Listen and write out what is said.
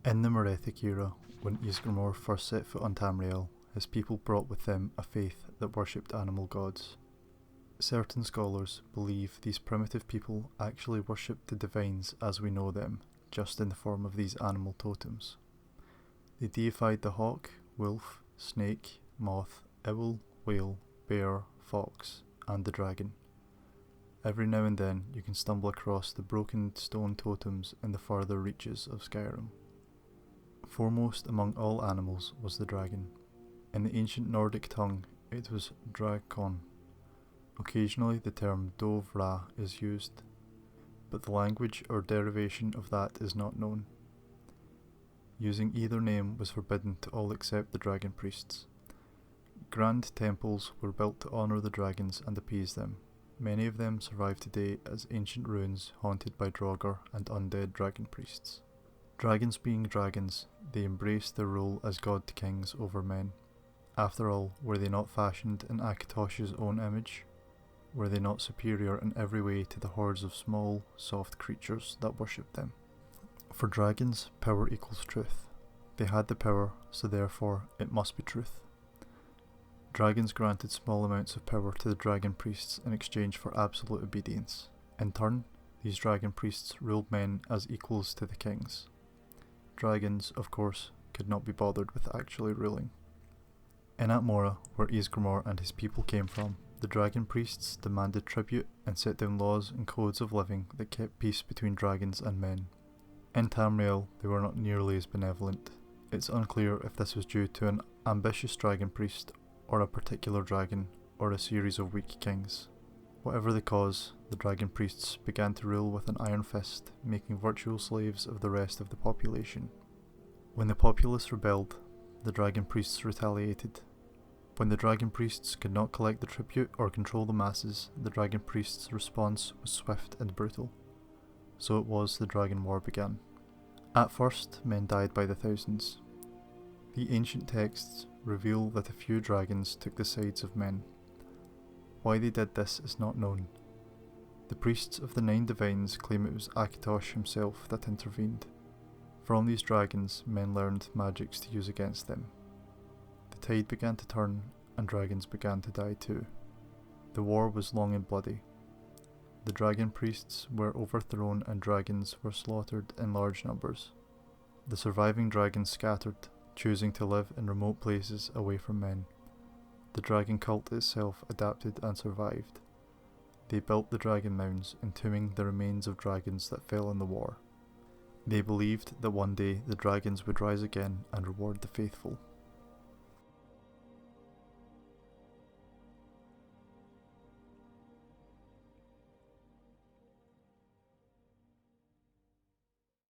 In the Merethic era, when Ysgramor first set foot on Tamriel, his people brought with them a faith that worshipped animal gods. Certain scholars believe these primitive people actually worshipped the divines as we know them, just in the form of these animal totems. They deified the hawk, wolf, snake, moth, owl, whale, bear, fox, and the dragon. Every now and then you can stumble across the broken stone totems in the further reaches of Skyrim. Foremost among all animals was the dragon. In the ancient Nordic tongue, it was Drakon. Occasionally the term Dovra is used, but the language or derivation of that is not known. Using either name was forbidden to all except the dragon priests. Grand temples were built to honour the dragons and appease them. Many of them survive today as ancient ruins haunted by Draugr and undead dragon priests. Dragons being dragons, they embraced their role as god-kings over men. After all, were they not fashioned in Akatosh's own image? Were they not superior in every way to the hordes of small, soft creatures that worshipped them? For dragons, power equals truth. They had the power, so therefore it must be truth. Dragons granted small amounts of power to the dragon priests in exchange for absolute obedience. In turn, these dragon priests ruled men as equals to the kings. Dragons, of course, could not be bothered with actually ruling. In Atmora, where Ysgramor and his people came from, the dragon priests demanded tribute and set down laws and codes of living that kept peace between dragons and men. In Tamriel, they were not nearly as benevolent. It's unclear if this was due to an ambitious dragon priest, or a particular dragon, or a series of weak kings. Whatever the cause, the dragon priests began to rule with an iron fist, making virtual slaves of the rest of the population. When the populace rebelled, the dragon priests retaliated. When the dragon priests could not collect the tribute or control the masses, the dragon priests' response was swift and brutal. So it was the dragon war began. At first, men died by the thousands. The ancient texts reveal that a few dragons took the sides of men. Why they did this is not known. The priests of the Nine Divines claim it was Akatosh himself that intervened. From these dragons, men learned magics to use against them. The tide began to turn, and dragons began to die too. The war was long and bloody. The dragon priests were overthrown and dragons were slaughtered in large numbers. The surviving dragons scattered, choosing to live in remote places away from men. The dragon cult itself adapted and survived. They built the dragon mounds, entombing the remains of dragons that fell in the war. They believed that one day the dragons would rise again and reward the faithful.